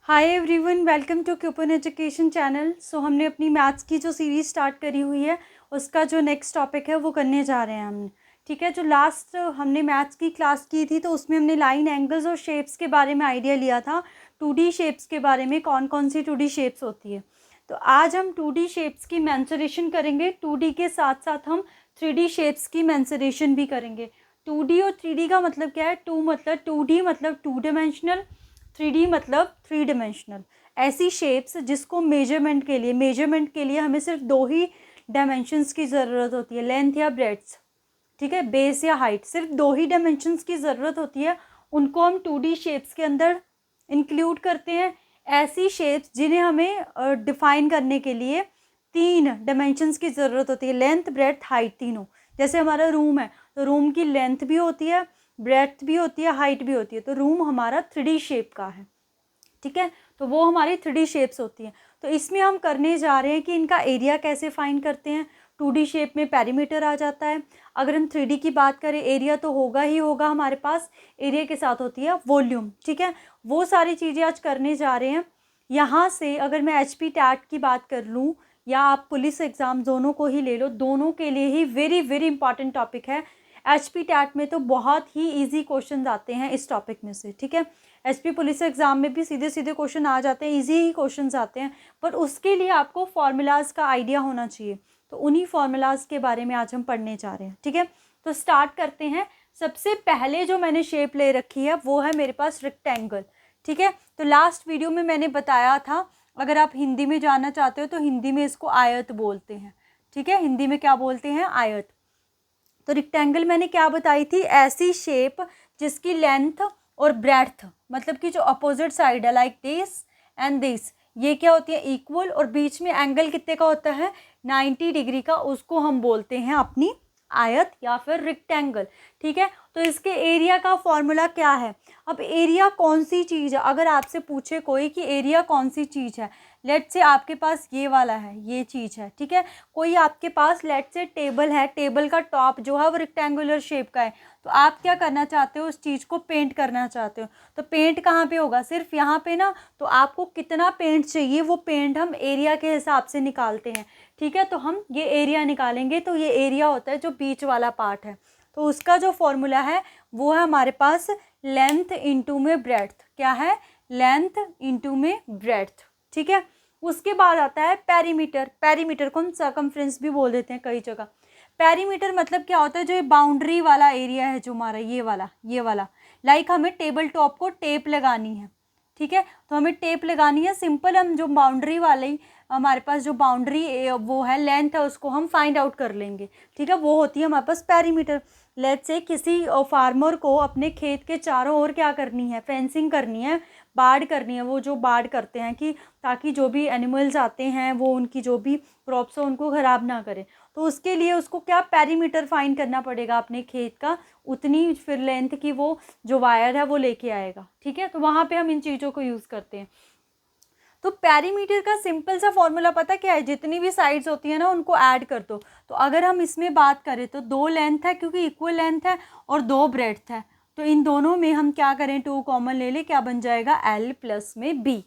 Hi everyone, welcome to क्यूपन education channel. So हमने अपनी मैथ्स की जो सीरीज़ स्टार्ट करी हुई है उसका जो नेक्स्ट टॉपिक है वो करने जा रहे हैं हम। ठीक है, जो लास्ट हमने मैथ्स की क्लास की थी तो उसमें हमने लाइन, एंगल्स और शेप्स के बारे में आइडिया लिया था। 2D शेप्स के बारे में, कौन कौन सी 2D शेप्स होती है। तो आज हम 2D शेप्स की मेंसुरेशन करेंगे। 2D के साथ साथ हम 3D शेप्स की मेंसुरेशन भी करेंगे। 2D और 3D का मतलब क्या है? 2 मतलब 2D मतलब 2 डायमेंशनल, 3D मतलब 3 डायमेंशनल। ऐसी शेप्स जिसको मेजरमेंट के लिए हमें सिर्फ 2 ही डायमेंशंस की ज़रूरत होती है, लेंथ या ब्रेड्थ। ठीक है, बेस या हाइट, सिर्फ 2 ही डायमेंशंस की ज़रूरत होती है। उनको हम 2D शेप्स के अंदर इंक्लूड करते हैं। ऐसी शेप्स जिन्हें हमें डिफाइन करने के लिए 3 डायमेंशंस की ज़रूरत होती है, लेंथ, ब्रेड्थ, हाइट, तीनों। जैसे हमारा रूम है तो रूम की लेंथ भी होती है, ब्रेड्थ भी होती है, हाइट भी होती है। तो रूम हमारा 3D शेप का है। ठीक है, तो वो हमारी 3D शेप्स होती हैं। तो इसमें हम करने जा रहे हैं कि इनका एरिया कैसे फाइंड करते हैं। 2D शेप में पेरीमीटर आ जाता है। अगर हम 3D की बात करें, एरिया तो होगा ही होगा हमारे पास, एरिया के साथ होती है वॉल्यूम। ठीक है, वो सारी चीज़ें आज करने जा रहे हैं। यहाँ से अगर मैं HP टैट की बात कर लूँ या आप पुलिस एग्ज़ाम दोनों को ही ले लो, दोनों के लिए ही वेरी वेरी इंपॉर्टेंट टॉपिक है। HP टैट में तो बहुत ही ईजी क्वेश्चन आते हैं इस टॉपिक में से। ठीक है, HP पुलिस एग्ज़ाम में भी सीधे सीधे क्वेश्चन आ जाते हैं, इजी ही क्वेश्चंस आते हैं, पर उसके लिए आपको फार्मूलाज का आइडिया होना चाहिए। तो उन्हीं फार्मूलाज के बारे में आज हम पढ़ने जा रहे हैं। ठीक है, तो स्टार्ट करते हैं। सबसे पहले जो मैंने शेप ले रखी है वो है मेरे पास रेक्टेंगल। ठीक है, तो लास्ट वीडियो में मैंने बताया था, अगर आप हिंदी में जानना चाहते हो तो हिंदी में इसको आयत बोलते हैं। ठीक है, हिंदी में क्या बोलते हैं? आयत। तो रेक्टेंगल मैंने क्या बताई थी? ऐसी शेप जिसकी लेंथ और ब्रेड्थ, मतलब कि जो अपोजिट साइड है, लाइक दिस एंड दिस, ये क्या होती है? इक्वल, और बीच में एंगल कितने का होता है? 90 डिग्री का। उसको हम बोलते हैं अपनी आयत या फिर रेक्टेंगल। ठीक है, तो इसके एरिया का फॉर्मूला क्या है? अब एरिया कौन सी चीज़ है, अगर आपसे पूछे कोई कि एरिया कौन सी चीज़ है, लेट से आपके पास ये वाला है, ये चीज़ है। ठीक है, कोई आपके पास लेट से टेबल है, टेबल का टॉप जो है वो रेक्टेंगुलर शेप का है, तो आप क्या करना चाहते हो? उस चीज़ को पेंट करना चाहते हो। तो पेंट कहाँ पे होगा? सिर्फ यहाँ पे ना। तो आपको कितना पेंट चाहिए, वो पेंट हम एरिया के हिसाब से निकालते हैं। ठीक है, तो हम ये एरिया निकालेंगे, तो ये एरिया होता है जो बीच वाला पार्ट है। तो उसका जो फॉर्मूला है वो है हमारे पास लेंथ इंटू में ब्रेड्थ। क्या है? लेंथ इंटू में ब्रेड्थ। ठीक है, उसके बाद आता है पेरीमीटर। पेरीमीटर को हम सर्कमफ्रेंस भी बोल देते हैं कई जगह। पेरीमीटर मतलब क्या होता है? जो ये बाउंड्री वाला एरिया है, जो हमारा ये वाला लाइक हमें टेबल टॉप को टेप लगानी है। ठीक है, तो हमें टेप लगानी है सिंपल। हम जो बाउंड्री वाली, हमारे पास जो बाउंड्री वो है, लेंथ है, उसको हम फाइंड आउट कर लेंगे। ठीक है, वो होती है हमारे पास पेरीमीटर। लेट्स से किसी फार्मर को अपने खेत के चारों ओर क्या करनी है? फेंसिंग करनी है, बाड़ करनी है। वो जो बाड़ करते हैं कि ताकि जो भी एनिमल्स आते हैं वो उनकी जो भी क्रॉप्स हो उनको ख़राब ना करें। तो उसके लिए उसको क्या पेरीमीटर फाइंड करना पड़ेगा अपने खेत का, उतनी फिर लेंथ की वो जो वायर है वो लेके आएगा। ठीक है, तो वहाँ पे हम इन चीज़ों को यूज़ करते हैं। तो पेरीमीटर का सिंपल सा फॉर्मूला पता क्या है? जितनी भी साइड्स होती है ना उनको ऐड कर दो। तो अगर हम इसमें बात करें तो 2 लेंथ है, क्योंकि इक्वल लेंथ है, और 2 ब्रेड्थ है। तो इन दोनों में हम क्या करें? 2 कॉमन ले ले, क्या बन जाएगा? L प्लस में B।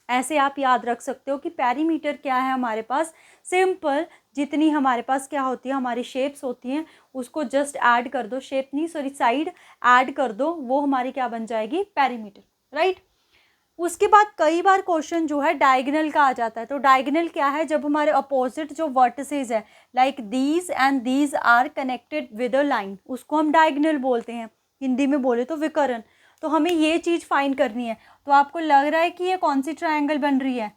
ऐसे आप याद रख सकते हो कि पेरीमीटर क्या है हमारे पास? सिंपल, जितनी हमारे पास क्या होती है, हमारी शेप्स होती हैं, उसको जस्ट ऐड कर दो। शेप नहीं, सॉरी, साइड ऐड कर दो, वो हमारी क्या बन जाएगी? पेरीमीटर। राइट। उसके बाद कई बार क्वेश्चन जो है डायगोनल का आ जाता है। तो डायगोनल क्या है? जब हमारे अपोजिट जो वर्टिसेस है, like these and these are connected with a line, उसको हम डायगोनल बोलते हैं। हिंदी में बोले तो विकर्ण। तो हमें ये चीज़ फाइंड करनी है। तो आपको लग रहा है कि ये कौन सी ट्रायंगल बन रही है?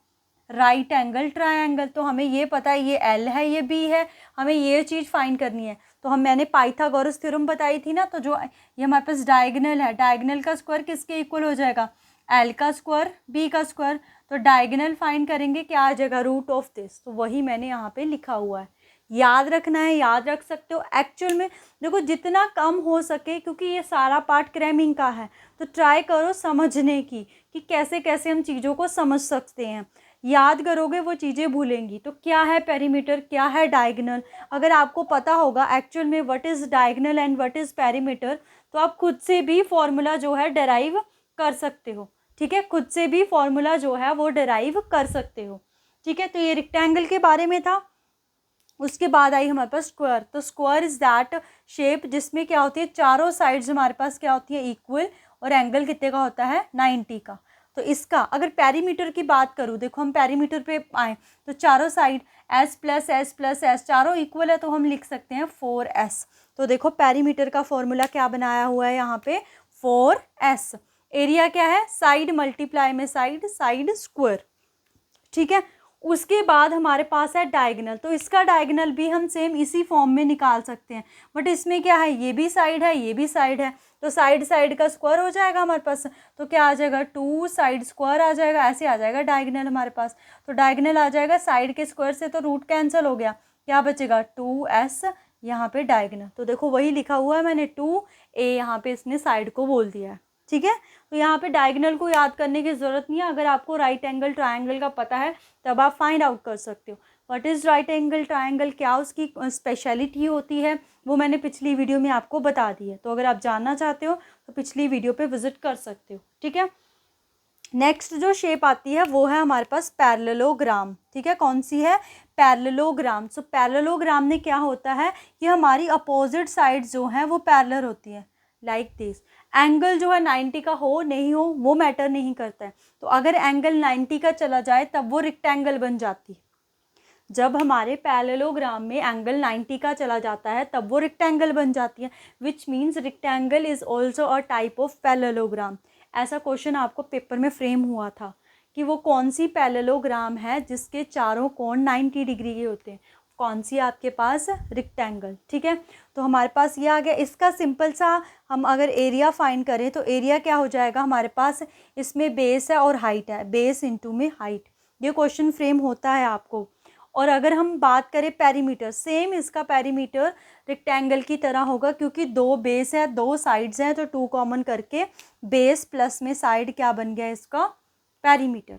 Right angle triangle. तो हमें ये पता है ये L है, ये B है, हमें ये चीज़ फाइंड करनी है। तो मैंने पाइथागोरस थ्योरम बताई थी ना, तो जो ये हमारे पास डायगोनल है, डायगोनल का स्क्वायर किसके इक्वल हो जाएगा? L का स्क्वायर, B का स्क्वायर। तो डायगोनल फाइंड करेंगे, क्या आ जाएगा? Root of this. तो वही मैंने यहाँ पे लिखा हुआ है, याद रखना है, याद रख सकते हो। एक्चुअल में देखो जितना कम हो सके, क्योंकि ये सारा पार्ट क्रैमिंग का है, तो ट्राई करो समझने की कि कैसे कैसे हम चीज़ों को समझ सकते हैं। याद करोगे वो चीज़ें भूलेंगी। तो क्या है पेरीमीटर, क्या है डायगोनल? अगर आपको पता होगा एक्चुअल में what is diagonal and what is perimeter, तो आप खुद से भी फॉर्मूला जो है डेराइव कर सकते हो। ठीक है, खुद से भी फॉर्मूला जो है वो डिराइव कर सकते हो। ठीक है, तो ये रेक्टेंगल के बारे में था। उसके बाद आई हमारे पास स्क्वायर। तो स्क्वायर इज दैट शेप जिसमें क्या होती है, चारों साइड्स हमारे पास क्या होती है, इक्वल, और एंगल कितने का होता है, 90 का। तो इसका अगर पेरीमीटर की बात करूँ, देखो हम पेरीमीटर पे आए तो चारों side S plus S plus S चारों इक्वल है, तो हम लिख सकते हैं 4s। तो देखो पेरीमीटर का फॉर्मूला क्या बनाया हुआ है यहाँ पे, 4s। एरिया क्या है, साइड मल्टीप्लाई में साइड, साइड स्क्वायर। ठीक है, उसके बाद हमारे पास है डायगोनल। तो इसका डायगोनल भी हम सेम इसी फॉर्म में निकाल सकते हैं, बट इसमें क्या है, ये भी साइड है, ये भी साइड है, तो साइड साइड का स्क्वायर हो जाएगा हमारे पास। तो क्या आ जाएगा, 2 साइड स्क्वायर आ जाएगा, ऐसे आ जाएगा डायगोनल हमारे पास। तो डायगोनल आ जाएगा, साइड के स्क्वायर से तो रूट कैंसिल हो गया, क्या बचेगा, 2s यहाँ पे डायगोनल। तो देखो वही लिखा हुआ है मैंने, 2a यहाँ पे इसने साइड को बोल दिया है। ठीक है, तो यहाँ पे डायगोनल को याद करने की ज़रूरत नहीं है, अगर आपको राइट एंगल ट्रायंगल का पता है तब आप फाइंड आउट कर सकते हो। What is right angle triangle, क्या उसकी स्पेशलिटी होती है, वो मैंने पिछली वीडियो में आपको बता दी है। तो अगर आप जानना चाहते हो तो पिछली वीडियो पे विजिट कर सकते हो। ठीक है, नेक्स्ट जो शेप आती है वो है हमारे पास पैरेललोग्राम। ठीक है, कौन सी है, पैरेललोग्राम। सो पैरेललोग्राम में क्या होता है कि हमारी अपोजिट साइड जो हैं वो पैरेलल होती है, लाइक दिस। एंगल जो है 90 का हो नहीं हो वो मैटर नहीं करता है। तो अगर एंगल 90 का चला जाए तब वो रेक्टेंगल बन जाती है। जब हमारे पैरेललोग्राम में एंगल 90 का चला जाता है तब वो रेक्टेंगल बन जाती है, which means rectangle is also a type of parallelogram. ऐसा क्वेश्चन आपको पेपर में फ्रेम हुआ था कि वो कौन सी पैरेललोग्राम है जिसके चारों कोण 90 डिग्री के होते हैं, कौन सी आपके पास, रेक्टेंगल। ठीक है, तो हमारे पास ये आ गया। इसका सिंपल सा हम अगर एरिया फाइंड करें तो एरिया क्या हो जाएगा हमारे पास, इसमें बेस है और हाइट है, बेस इंटू में हाइट, ये क्वेश्चन फ्रेम होता है आपको। और अगर हम बात करें पेरीमीटर, सेम इसका पेरीमीटर रेक्टेंगल की तरह होगा, क्योंकि 2 बेस है 2 साइड्स हैं, तो 2 कॉमन करके बेस प्लस में साइड क्या बन गया इसका, पेरीमीटर।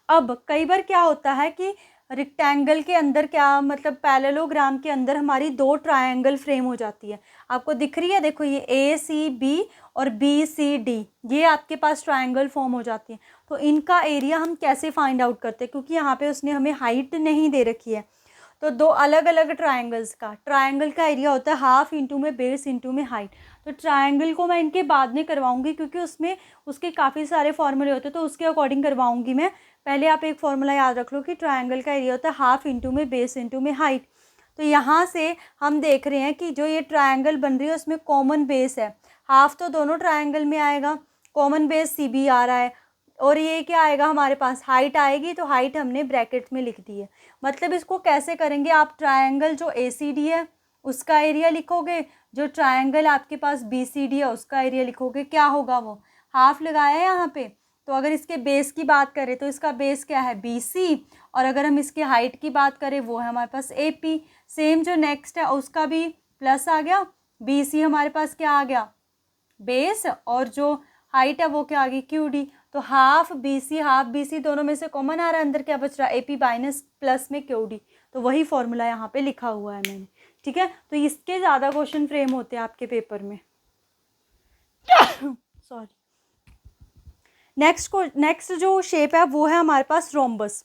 अब कई बार क्या होता है कि रेक्टेंगल के अंदर क्या मतलब पैरेललोग्राम के अंदर हमारी 2 ट्रायंगल फ्रेम हो जाती है। आपको दिख रही है, देखो ये ACB और BCD, ये आपके पास ट्रायंगल फॉर्म हो जाती है। तो इनका एरिया हम कैसे फाइंड आउट करते हैं, क्योंकि यहाँ पे उसने हमें हाइट नहीं दे रखी है। तो 2 अलग अलग ट्रायंगल्स का, ट्रायंगल का एरिया होता है हाफ इंटू में बेस इंटू में हाइट। तो ट्रायंगल को मैं इनके बाद में करवाऊंगी, क्योंकि उसमें उसके काफ़ी सारे फॉर्मूले होते हैं, तो उसके अकॉर्डिंग करवाऊंगी मैं। पहले आप एक फॉर्मूला याद रख लो कि ट्रायंगल का एरिया होता है हाफ इंटू में बेस इंटू में हाइट। तो यहाँ से हम देख रहे हैं कि जो ये ट्रायंगल बन रही है उसमें कॉमन बेस है, हाफ तो दोनों ट्रायंगल में आएगा, कॉमन बेस CB आ रहा है, और ये क्या आएगा हमारे पास, हाइट आएगी। तो हाइट हमने ब्रैकेट में लिख दी है। मतलब इसको कैसे करेंगे, आप ट्रायंगल जो ACD है उसका एरिया लिखोगे, जो ट्रायंगल आपके पास BCD है उसका एरिया लिखोगे, क्या होगा वो, हाफ लगाया है यहाँ पे। तो अगर इसके बेस की बात करें तो इसका बेस क्या है, BC, और अगर हम इसकी हाइट की बात करें वो है हमारे पास AP। सेम जो नेक्स्ट है उसका भी प्लस आ गया, BC हमारे पास क्या आ गया, बेस, और जो हाइट है वो क्या आ गई, QD। तो हाफ BC दोनों में से कॉमन आ रहा है, अंदर क्या बच रहा है, AP माइनस प्लस में QD। तो वही फॉर्मूला यहाँ पे लिखा हुआ है मैंने। ठीक है, तो इसके ज़्यादा क्वेश्चन फ्रेम होते हैं आपके पेपर में। सॉरी। नेक्स्ट जो शेप है वो है हमारे पास रोम्बस।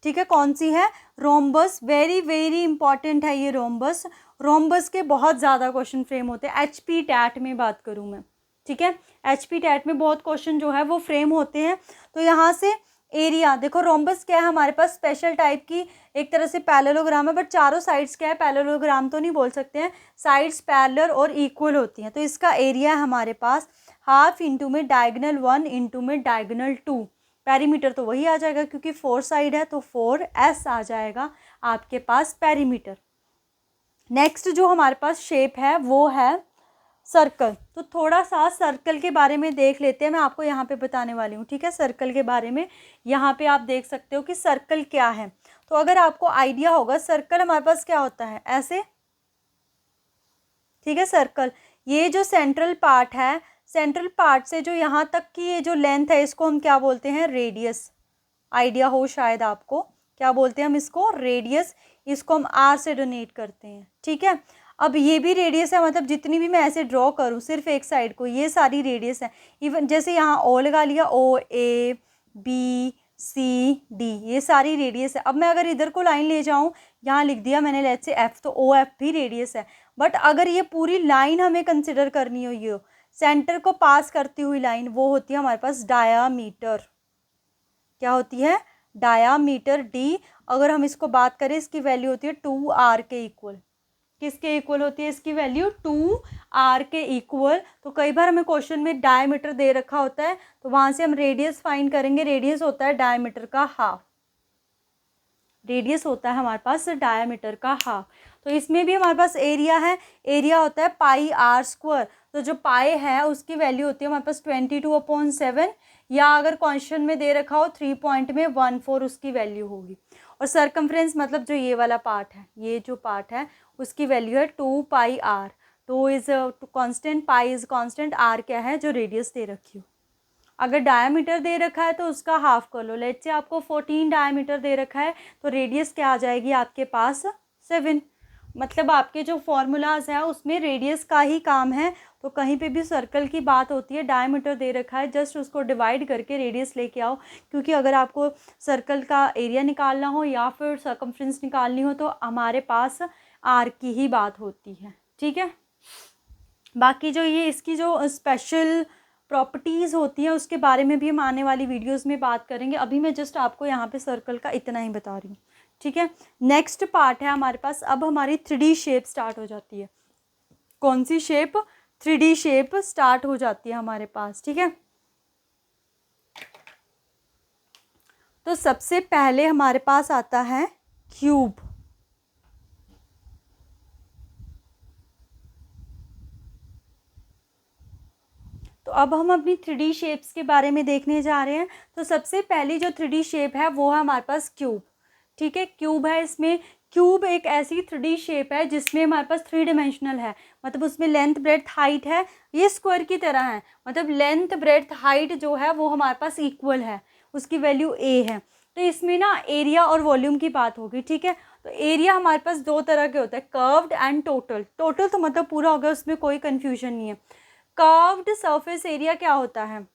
ठीक है, कौन सी है, रोम्बस। वेरी वेरी इंपॉर्टेंट है ये रोम्बस। रोम्बस के बहुत ज़्यादा क्वेश्चन फ्रेम होते हैं, HP टैट में बात करूँ मैं। ठीक है, HP टैट में बहुत क्वेश्चन जो है वो फ्रेम होते हैं। तो यहाँ से एरिया देखो, रोम्बस क्या है हमारे पास, स्पेशल टाइप की एक तरह से पैरेललोग्राम है, बट चारों साइड्स क्या है, पैरेललोग्राम तो नहीं बोल सकते हैं, साइड्स पैरेलल और इक्वल होती हैं। तो इसका एरिया है हमारे पास हाफ इंटू में डायगोनल 1 इंटू में डायगोनल 2। पेरीमीटर तो वही आ जाएगा क्योंकि 4 साइड है, तो 4s आ जाएगा आपके पास पेरीमीटर। नेक्स्ट जो हमारे पास शेप है वो है सर्कल। तो थोड़ा सा सर्कल के बारे में देख लेते हैं, मैं आपको यहाँ पे बताने वाली हूँ। ठीक है, सर्कल के बारे में यहाँ पे आप देख सकते हो कि सर्कल क्या है। तो अगर आपको आइडिया होगा, सर्कल हमारे पास क्या होता है, ऐसे। ठीक है, सर्कल ये जो सेंट्रल पार्ट है, सेंट्रल पार्ट से जो यहाँ तक की ये जो लेंथ है इसको हम क्या बोलते हैं, रेडियस। आइडिया हो शायद आपको, क्या बोलते हैं हम इसको, रेडियस। इसको हम R से डोनेट करते हैं। ठीक है, अब ये भी रेडियस है, मतलब जितनी भी मैं ऐसे ड्रॉ करूँ सिर्फ एक साइड को, ये सारी रेडियस है। इवन जैसे यहाँ ओ लगा लिया, ओ, ए, बी, सी, डी, ये सारी रेडियस है। अब मैं अगर इधर को लाइन ले जाऊँ, यहाँ लिख दिया मैंने लेट्स से एफ, तो ओ एफ भी रेडियस है। बट अगर ये पूरी लाइन हमें कंसिडर करनी हो, ये सेंटर को पास करती हुई लाइन, वो होती है हमारे पास डायामीटर। क्या होती है? Diameter D. अगर हम इसको बात करें, इसकी वैल्यू होती है 2r के इक्वल। किसके इक्वल होती है इसकी वैल्यू? 2r के इक्वल। तो कई बार हमें क्वेश्चन में डायमीटर दे रखा होता है, तो वहाँ से हम रेडियस फाइंड करेंगे। रेडियस होता है डायमीटर का हाफ। रेडियस होता है हमारे पास डायमीटर का हाफ। तो इसमें भी हमारे पास एरिया है, एरिया होता है पाई आर स्क्वायर। तो जो पाई है उसकी वैल्यू होती है हमारे पास 22/7, या अगर क्वेश्चन में दे रखा हो 3.14 उसकी वैल्यू होगी। और सरकमफ्रेंस मतलब जो ये वाला पार्ट है, ये जो पार्ट है उसकी वैल्यू है 2πr। तो is constant, pi is constant, R क्या है? जो रेडियस दे रखी हो। अगर डायमीटर दे रखा है तो उसका हाफ कर लो। लेट्स से आपको 14 डायमीटर दे रखा है, तो रेडियस क्या आ जाएगी आपके पास? 7। मतलब आपके जो फॉर्मूलाज है उसमें रेडियस का ही काम है। तो कहीं पे भी सर्कल की बात होती है, डायमीटर दे रखा है, जस्ट उसको डिवाइड करके रेडियस लेके आओ। क्योंकि अगर आपको सर्कल का एरिया निकालना हो या फिर सर्कमफ्रेंस निकालनी हो, तो हमारे पास आर की ही बात होती है। ठीक है, बाकी जो ये इसकी जो स्पेशल प्रॉपर्टीज़ होती हैं उसके बारे में भी हम आने वाली वीडियोस में बात करेंगे। अभी मैं जस्ट आपको यहाँ पे सर्कल का इतना ही बता रही हूँ। ठीक है, नेक्स्ट पार्ट है हमारे पास, अब हमारी 3D शेप स्टार्ट हो जाती है। कौन सी शेप? 3D शेप स्टार्ट हो जाती है हमारे पास। ठीक है, तो सबसे पहले हमारे पास आता है क्यूब। तो अब हम अपनी 3D शेप्स के बारे में देखने जा रहे हैं। तो सबसे पहली जो 3D शेप है वो है हमारे पास क्यूब। ठीक है, क्यूब है। इसमें क्यूब एक ऐसी 3D शेप है जिसमें हमारे पास 3 डायमेंशनल है, मतलब उसमें लेंथ, ब्रेड्थ, हाइट है। ये स्क्वायर की तरह है, मतलब लेंथ, ब्रेड्थ, हाइट जो है वो हमारे पास इक्वल है, उसकी वैल्यू a है। तो इसमें ना एरिया और वॉल्यूम की बात होगी। ठीक है, तो एरिया हमारे पास दो तरह के होता है, कर्व्ड एंड टोटल। टोटल तो मतलब पूरा हो गया, उसमें कोई कन्फ्यूजन नहीं है। कर्व्ड सरफेस एरिया क्या होता है?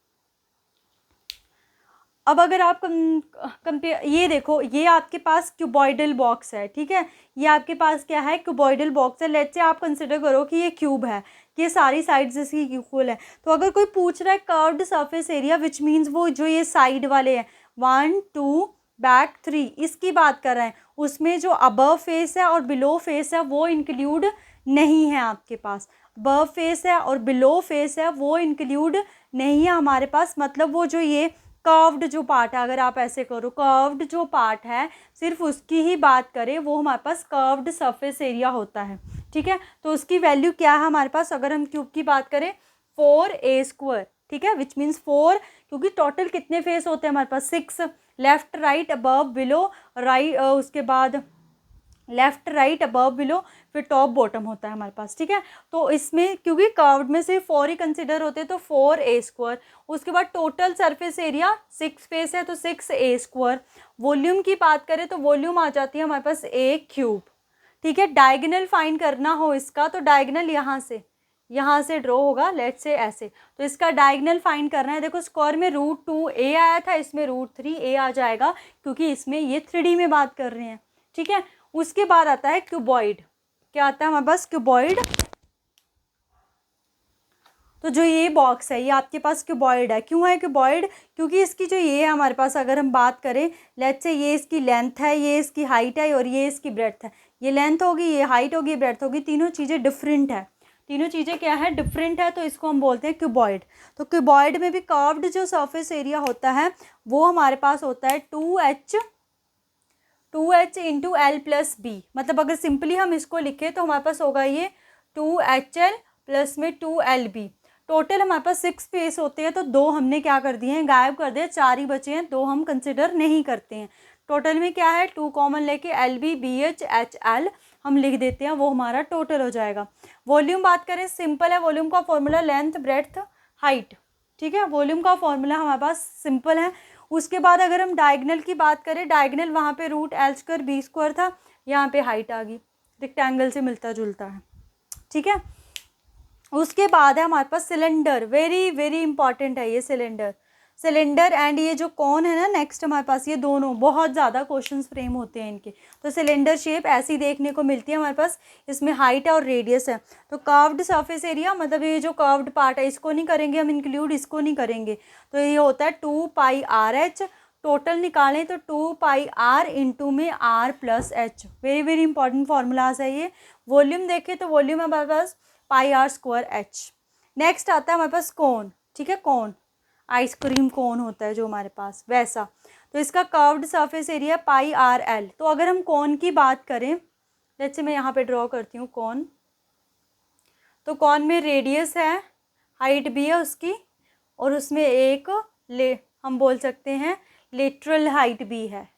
अब अगर आप कंपेयर, ये देखो, ये आपके पास क्यूबॉइडल बॉक्स है। ठीक है, ये आपके पास क्या है? क्यूबॉइडल बॉक्स है। लेट्स से आप कंसिडर करो कि ये क्यूब है, ये सारी साइड्स इसकी इक्वल है। तो अगर कोई पूछ रहा है curved surface area, which means वो जो ये साइड वाले हैं 1 2 बैक 3, इसकी बात कर रहे हैं। उसमें जो अबव फेस है और बिलो फेस है वो इंक्लूड नहीं है आपके पास। अबव फेस है और बिलो फेस है वो इंक्लूड नहीं है हमारे पास। मतलब वो जो ये कर्व्ड जो पार्ट है, अगर आप ऐसे करो, कर्व्ड जो पार्ट है सिर्फ उसकी ही बात करें, वो हमारे पास कर्व्ड सरफेस एरिया होता है। ठीक है, तो उसकी वैल्यू क्या है हमारे पास? अगर हम क्यूब की बात करें 4a²। ठीक है, विच मीन्स 4, क्योंकि टोटल कितने फेस होते हैं हमारे पास? 6। Left, right, above, below, right, उसके बाद लेफ्ट, राइट, अबव, बिलो, फिर टॉप, बॉटम होता है हमारे पास। ठीक है, तो इसमें क्योंकि कर्व्ड में सिर्फ 4 ही कंसिडर होते हैं, तो 4a²। उसके बाद टोटल सरफेस एरिया 6 फेस है तो 6a²। वॉल्यूम की बात करें तो वॉल्यूम आ जाती है हमारे पास a³। ठीक है, डायगोनल फाइंड करना हो इसका, तो डायगोनल यहाँ से ड्रॉ होगा, लेट्स से ऐसे। तो इसका डायगोनल फाइंड करना है। देखो, स्क्वायर में √2a आया था, इसमें √3a आ जाएगा, क्योंकि इसमें ये 3D में बात कर रहे हैं। ठीक है, उसके बाद आता है क्यूबॉइड। क्या आता है हमारे पास? क्यूबॉइड। तो जो ये बॉक्स है ये आपके पास क्यूबॉइड है। क्यों है क्यूबॉइड? क्योंकि इसकी जो ये है हमारे पास, अगर हम बात करें, लेट्स से ये इसकी लेंथ है, ये इसकी हाइट है और ये इसकी ब्रेड्थ है। ये लेंथ होगी, ये हाइट होगी, ब्रेड्थ होगी, तीनों चीज़ें डिफरेंट है। तीनों चीज़ें क्या है? डिफरेंट है। तो इसको हम बोलते हैं क्यूबॉइड। तो क्यूबॉइड में भी कर्व्ड जो सरफेस एरिया होता है वो हमारे पास होता है 2h इंटू l+b। मतलब अगर सिंपली हम इसको लिखें तो हमारे पास होगा ये 2HL प्लस में 2LB। टोटल हमारे पास 6 फेस होते हैं, तो 2 हमने क्या कर दिए हैं? गायब कर दिए, 4 ही बचे हैं, 2 हम कंसिडर नहीं करते हैं। टोटल में क्या है? 2 कॉमन लेके LB BH HL हम लिख देते हैं, वो हमारा टोटल हो जाएगा। वॉल्यूम बात करें, सिंपल है। वॉल्यूम का फॉर्मूला लेंथ, ब्रेड्थ, हाइट। ठीक है, वॉल्यूम का फॉर्मूला हमारे पास सिंपल है। उसके बाद अगर हम डायगोनल की बात करें, डायगोनल वहाँ पे √l² b² था, यहाँ पे हाइट आ गई, रेक्टेंगल से मिलता जुलता है। ठीक है। उसके बाद है हमारे पास सिलेंडर, वेरी वेरी इंपॉर्टेंट है ये सिलेंडर। सिलेंडर एंड ये जो कौन है ना नेक्स्ट हमारे पास, ये दोनों बहुत ज़्यादा क्वेश्चंस फ्रेम होते हैं इनके। तो सिलेंडर शेप ऐसी देखने को मिलती है हमारे पास, इसमें हाइट है और रेडियस है। तो कर्व्ड सरफेस एरिया मतलब ये जो कर्व्ड पार्ट है इसको नहीं करेंगे हम इंक्लूड, इसको नहीं करेंगे। तो ये होता है 2πr/h। टोटल निकालें तो 2πr इंटू में r+h। Very very important formulas है ये। वॉल्यूम देखें तो वॉल्यूम है हमारे पास πr²h। नेक्स्ट आता है हमारे पास कोन, ठीक है, कोन आइसक्रीम कोन होता है जो हमारे पास वैसा। तो इसका कर्व्ड सरफेस एरिया πrl। तो अगर हम कोन की बात करें, जैसे मैं यहाँ पे ड्रॉ करती हूँ कोन, तो कोन में रेडियस है, हाइट भी है उसकी, और उसमें एक हम बोल सकते हैं लेटरल हाइट भी है,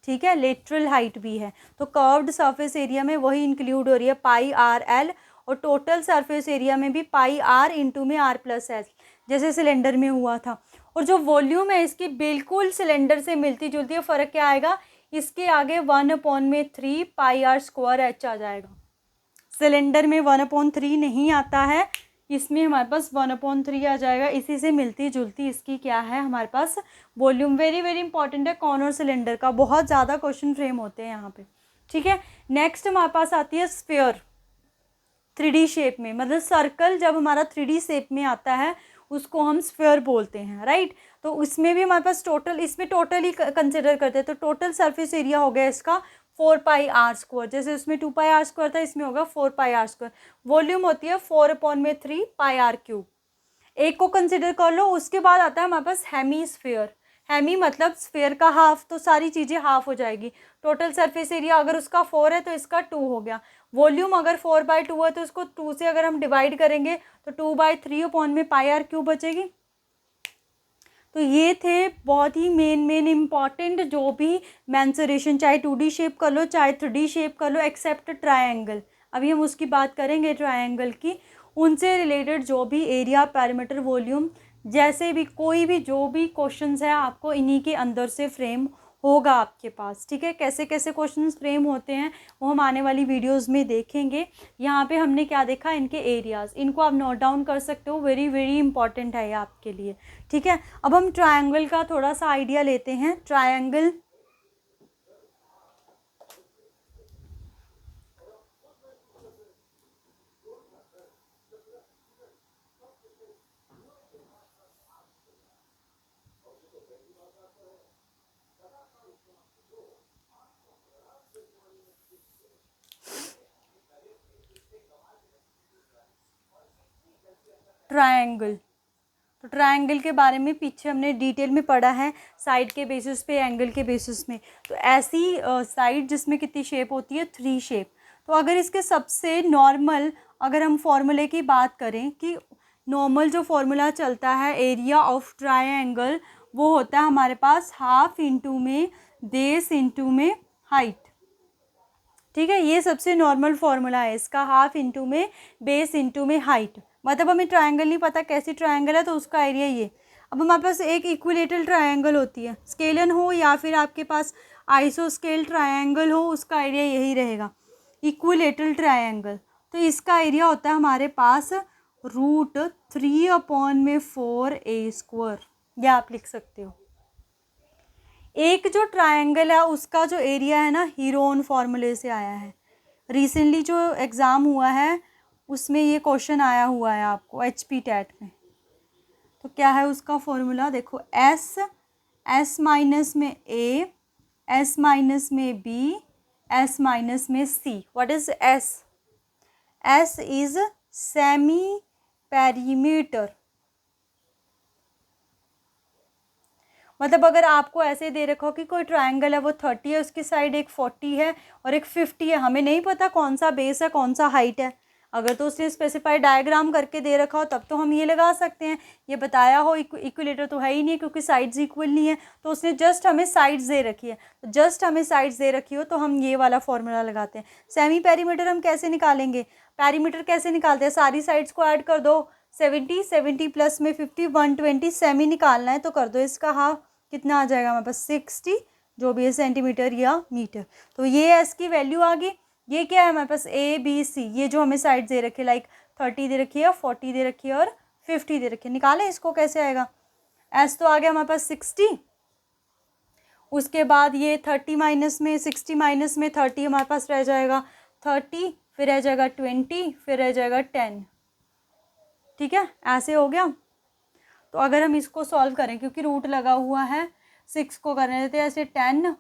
ठीक है, लेटरल हाइट भी है। तो कर्व्ड सरफेस एरिया में वही इंक्लूड हो रही है πrl, और टोटल सरफेस एरिया में भी πr इंटू में r+h जैसे सिलेंडर में हुआ था। और जो वॉल्यूम है इसकी बिल्कुल सिलेंडर से मिलती जुलती है। फ़र्क क्या आएगा, इसके आगे 1/3 πr² आ जाएगा। सिलेंडर में 1/3 नहीं आता है, इसमें हमारे पास 1/3 आ जाएगा। इसी से मिलती जुलती इसकी क्या है हमारे पास वॉल्यूम। वेरी वेरी इंपॉर्टेंट है कौन और सिलेंडर का, बहुत ज़्यादा क्वेश्चन फ्रेम होते हैं यहाँ पे, ठीक है। नेक्स्ट हमारे पास आती है स्फीयर 3D शेप में, मतलब सर्कल जब हमारा 3D शेप में आता है उसको हम स्फीयर बोलते हैं, राइट। तो उसमें भी हमारे पास टोटल, इसमें टोटल ही कंसिडर करते हैं। तो टोटल सरफेस एरिया हो गया इसका 4πr²। जैसे उसमें 2πr² था, इसमें होगा 4πr²। वॉल्यूम होती है 4/3 πr³। एक को कंसिडर कर लो। उसके बाद आता है हमारे पास हेमीस्फीयर। हेमी मतलब स्फीयर का हाफ, तो सारी चीज़ें हाफ हो जाएगी। टोटल सरफेस एरिया अगर उसका 4 है तो इसका 2 हो गया। वॉल्यूम अगर 4/2 है तो उसको 2 से अगर हम डिवाइड करेंगे तो 2/3 πr³ बचेगी। तो ये थे बहुत ही मेन इम्पॉर्टेंट जो भी मेंसुरेशन, चाहे 2D शेप कर लो चाहे 3D शेप कर लो, एक्सेप्ट ट्रायंगल। अभी हम उसकी बात करेंगे ट्रायंगल की। उनसे रिलेटेड जो भी एरिया, पैरामीटर, वॉल्यूम, जैसे भी कोई भी जो भी क्वेश्चंस है आपको इन्हीं के अंदर से फ्रेम होगा आपके पास, ठीक है। कैसे कैसे क्वेश्चंस फ्रेम होते हैं वो हम आने वाली वीडियोस में देखेंगे। यहाँ पे हमने क्या देखा, इनके एरियाज़, इनको आप नोट डाउन कर सकते हो। वेरी वेरी इंपॉर्टेंट है ये आपके लिए, ठीक है। अब हम ट्रायंगल का थोड़ा सा आइडिया लेते हैं। ट्रायंगल ट्रायंगल, तो ट्रायंगल के बारे में पीछे हमने डिटेल में पढ़ा है, साइड के बेसिस पे, एंगल के बेसिस में। तो ऐसी साइड जिसमें कितनी शेप होती है, 3 शेप। तो अगर इसके सबसे नॉर्मल अगर हम फॉर्मूले की बात करें कि नॉर्मल जो फॉर्मूला चलता है एरिया ऑफ ट्रायंगल, वो होता है हमारे पास हाफ इंटू में बेस इंटू में हाइट, ठीक है। ये सबसे नॉर्मल फॉर्मूला है इसका, हाफ इंटू में बेस इंटू में हाइट। मतलब हमें ट्रायंगल नहीं पता कैसी ट्रायंगल है तो उसका एरिया ये। अब हमारे पास एक इक्विलेटरल ट्रायंगल होती है, स्केलन हो या फिर आपके पास आइसोस्केल ट्रायंगल हो, उसका एरिया यही रहेगा, इक्विलेटरल ट्रायंगल। तो इसका एरिया होता है हमारे पास √3/4a², यह आप लिख सकते हो। एक जो ट्रायंगल है उसका जो एरिया है ना, हीरोन फॉर्मूले से आया है। रिसेंटली जो एग्ज़ाम हुआ है उसमें ये क्वेश्चन आया हुआ है आपको HP टेट में। तो क्या है उसका फॉर्मूला, देखो, S माइनस में A, S माइनस में B, S माइनस में C। What is S? S is semi perimeter. मतलब अगर आपको ऐसे दे रखा हो कि कोई ट्रायंगल है वो 30 है, उसकी साइड एक 40 है और एक 50 है, हमें नहीं पता कौन सा बेस है कौन सा हाइट है। अगर तो उसने स्पेसिफाइड डायग्राम करके दे रखा हो तब तो हम ये लगा सकते हैं। ये बताया हो इक्विलेटर तो है ही नहीं क्योंकि साइड्स इक्वल नहीं है, तो उसने जस्ट हमें साइड्स दे रखी है। तो जस्ट हमें साइड्स दे रखी हो तो हम ये वाला फॉर्मूला लगाते हैं। सेमी पेरीमीटर हम कैसे निकालेंगे, पेरीमीटर कैसे निकालते हैं, सारी साइड्स को ऐड कर दो, 70 प्लस में 50, 120। सेमी निकालना है तो कर दो इसका हाफ, कितना आ जाएगा हमारे पास 60, जो भी है सेंटीमीटर या मीटर। तो ये एस की वैल्यू आ गई, ये क्या है हमारे पास A B C, ये जो हमें साइड दे रखी है लाइक 30 दे रखी है, 40 दे रखी है और 50 दे रखी है। निकालें इसको, कैसे आएगा। S तो आ गया हमारे पास 60, उसके बाद ये 30 माइनस में 60 माइनस में 30 हमारे पास रह जाएगा 30, फिर रह जाएगा 20, फिर रह जाएगा 10। ठीक है, ऐसे हो गया। तो अगर हम इसको सॉल्व करें, क्योंकि रूट लगा हुआ है, 6 को करने देते हैं ऐसे 10,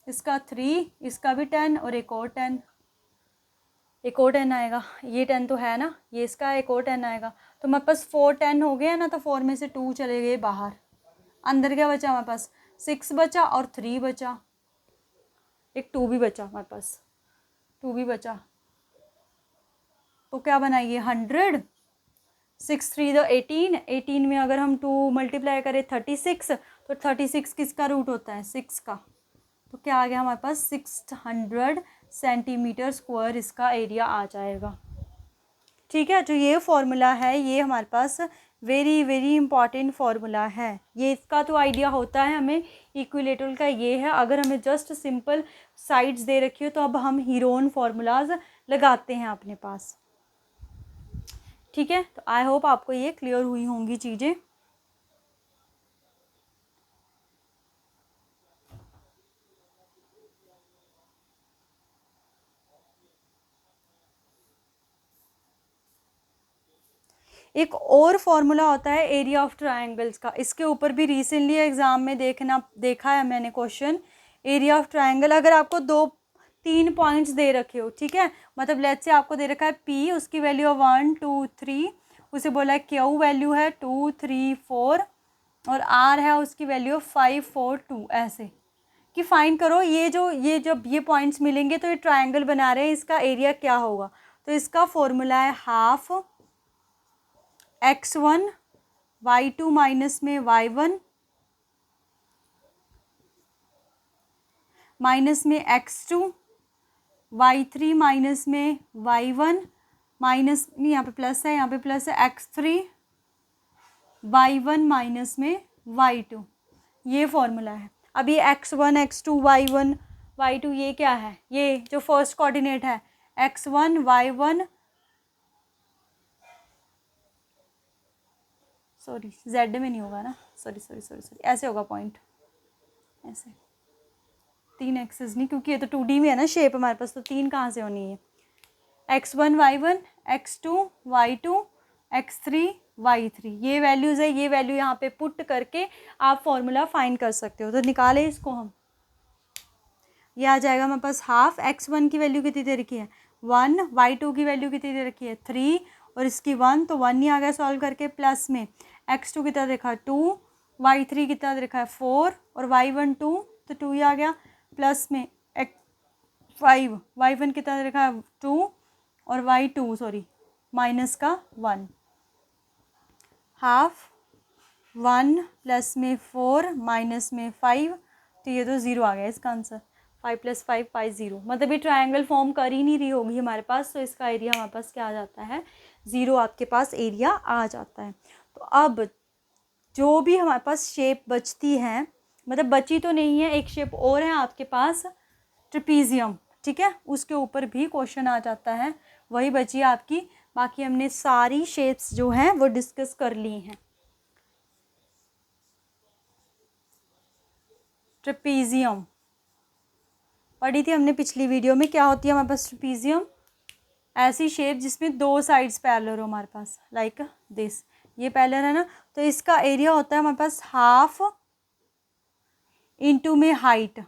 इसका 3, इसका भी 10 और एक और 10, एक और 10 आएगा। ये 10 तो है ना, ये इसका एक और 10 आएगा। तो हमारे पास 4 10 हो गया ना, तो 4 में से 2 चले गए बाहर। अंदर क्या बचा हमारे पास, 6 बचा और 3 बचा, एक 2 भी बचा हमारे पास, 2 भी बचा। तो क्या बनाइए 100, 6 3 तो 18, 18 में अगर हम 2 मल्टीप्लाई करें 36, तो 36 किसका रूट होता है, 6 का। तो क्या आ गया हमारे पास 600 सेंटीमीटर स्क्वायर इसका एरिया आ जाएगा। ठीक है, जो ये फॉर्मूला है ये हमारे पास वेरी वेरी इंपॉर्टेंट फार्मूला है। ये इसका तो आइडिया होता है हमें, इक्विलेटरल का ये है। अगर हमें जस्ट सिंपल साइड्स दे रखी हो तो अब हम हीरोन फार्मूलाज लगाते हैं अपने पास। ठीक है, तो आई होप आपको ये क्लियर हुई होंगी चीज़ें। एक और फॉर्मूला होता है एरिया ऑफ ट्रायंगल्स का, इसके ऊपर भी रिसेंटली एग्जाम में देखा है मैंने क्वेश्चन। एरिया ऑफ ट्रायंगल, अगर आपको 2-3 पॉइंट्स दे रखे हो, ठीक है, मतलब लेट्स से आपको दे रखा है P, उसकी वैल्यू 1 2 3, उसे बोला है Q वैल्यू है 2 3 4 और R है उसकी वैल्यू 5 4 2, ऐसे कि फाइंड करो ये जब ये पॉइंट्स मिलेंगे तो ये ट्रायंगल बना रहे हैं, इसका एरिया क्या होगा। तो इसका फॉर्मूला है हाफ x1 y2 माइनस में y1 माइनस में x2 y3 माइनस में y1 माइनस, नहीं यहाँ पे प्लस है, यहाँ पे प्लस है, x3 y1 माइनस में y2। ये फॉर्मूला है। अब ये x1 x2 y1 y2 ये क्या है, ये जो फर्स्ट कोऑर्डिनेट है x1 y1, सॉरी z में नहीं होगा ना, सॉरी ऐसे होगा पॉइंट, ऐसे 3 एक्सेस नहीं, क्योंकि ये तो 2D में है ना शेप हमारे पास, तो 3 कहाँ से होनी है। x1 y1 x2 y2 x3 y3, ये वैल्यूज़ है, ये वैल्यू यहाँ पे पुट करके आप फॉर्मूला फाइंड कर सकते हो। तो निकालें इसको हम, ये आ जाएगा हमारे पास हाफ x1 की वैल्यू कितनी दे रखी है 1, y2 की वैल्यू कितनी दे रखी है 3 और इसकी 1, तो 1 ही आ गया सॉल्व करके, प्लस में x2 कितना देखा है 2, y3 कितना देखा है 4 और y1 2, तो 2 ही आ गया, प्लस में 5, y1 कितना देखा है 2 और y2 सॉरी माइनस का 1, हाफ 1 प्लस में 4 माइनस में 5, तो ये तो 0 आ गया इसका आंसर। 5 + 5 5 0, मतलब ये ट्रायंगल फॉर्म कर ही नहीं रही होगी हमारे पास, तो इसका एरिया हमारे पास क्या आ जाता है 0, आपके पास एरिया आ जाता है। तो अब जो भी हमारे पास शेप बचती है, मतलब बची तो नहीं है, एक शेप और है आपके पास ट्रेपीजियम, ठीक है, उसके ऊपर भी क्वेश्चन आ जाता है, वही बची है आपकी। बाकी हमने सारी शेप्स जो हैं वो डिस्कस कर ली हैं। ट्रेपीजियम पढ़ी थी हमने पिछली वीडियो में, क्या होती है हमारे पास ट्रेपीजियम, ऐसी शेप जिसमें 2 साइड्स पैरेलल हो हमारे पास, लाइक दिस, ये पैरेलल है ना, तो इसका एरिया होता है हमारे पास हाफ इंटू में हाइट,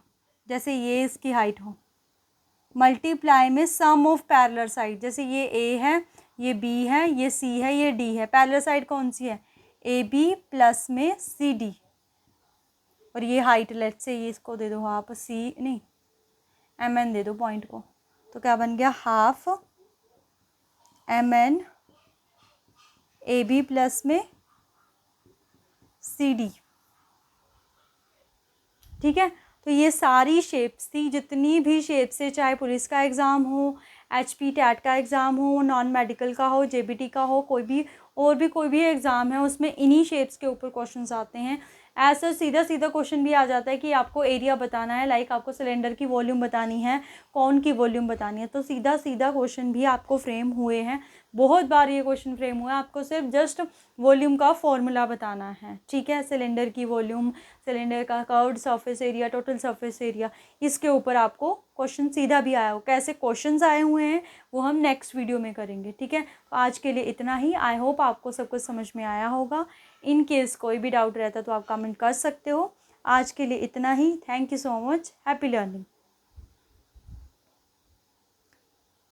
जैसे ये इसकी हाइट हो, मल्टीप्लाई में सम ऑफ पैरेलल साइड, जैसे ये A है, ये B है, ये C है, ये D है, पैरेलल साइड कौन सी है AB प्लस में CD, और ये हाइट लेट्स से ये इसको दे दो आप C नहीं MN दे दो पॉइंट को, तो क्या बन गया हाफ MN AB प्लस में CD। ठीक है, तो ये सारी शेप्स थी, जितनी भी शेप्स है, चाहे पुलिस का एग्ज़ाम हो, HP टैट का एग्ज़ाम हो, नॉन मेडिकल का हो, JBT का हो, कोई भी और भी कोई भी एग्ज़ाम है उसमें इन्हीं शेप्स के ऊपर क्वेश्चंस आते हैं। ऐसा सीधा सीधा क्वेश्चन भी आ जाता है कि आपको एरिया बताना है, लाइक आपको सिलेंडर की वॉल्यूम बतानी है, कौन की वॉल्यूम बतानी है, तो सीधा सीधा क्वेश्चन भी आपको फ्रेम हुए हैं। बहुत बार ये क्वेश्चन फ्रेम हुआ है, आपको सिर्फ जस्ट वॉल्यूम का फॉर्मूला बताना है, ठीक है। सिलेंडर की वॉल्यूम, सिलेंडर का curved surface area, total surface area, इसके ऊपर आपको क्वेश्चन सीधा भी आया हो। कैसे क्वेश्चंस आए हुए हैं वो हम नेक्स्ट वीडियो में करेंगे, ठीक है। आज के लिए इतना ही। आई होप आपको सब कुछ समझ में आया होगा। इन केस कोई भी डाउट रहता तो आप कमेंट कर सकते हो। आज के लिए इतना ही। Thank you so much. Happy learning.